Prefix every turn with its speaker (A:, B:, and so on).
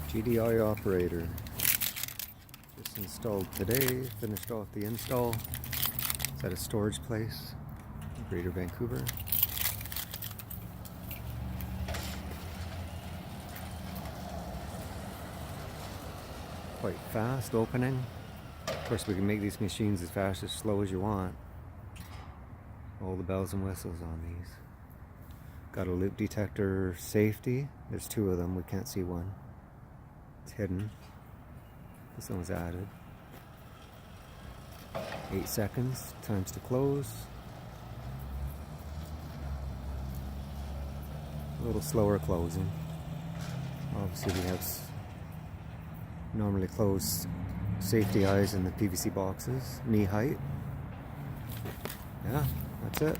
A: GDI operator. Just installed today, finished off the install. It's at a storage place in Greater Vancouver. Quite fast opening. Of course, we can make these machines as fast as slow as you want. All the bells and whistles on these. Got a loop detector safety. There's two of them, we can't see one. It's hidden. This one was added. 8 seconds, times to close. A little slower closing. Obviously we have normally closed safety eyes in the PVC boxes, knee height. Yeah, that's it.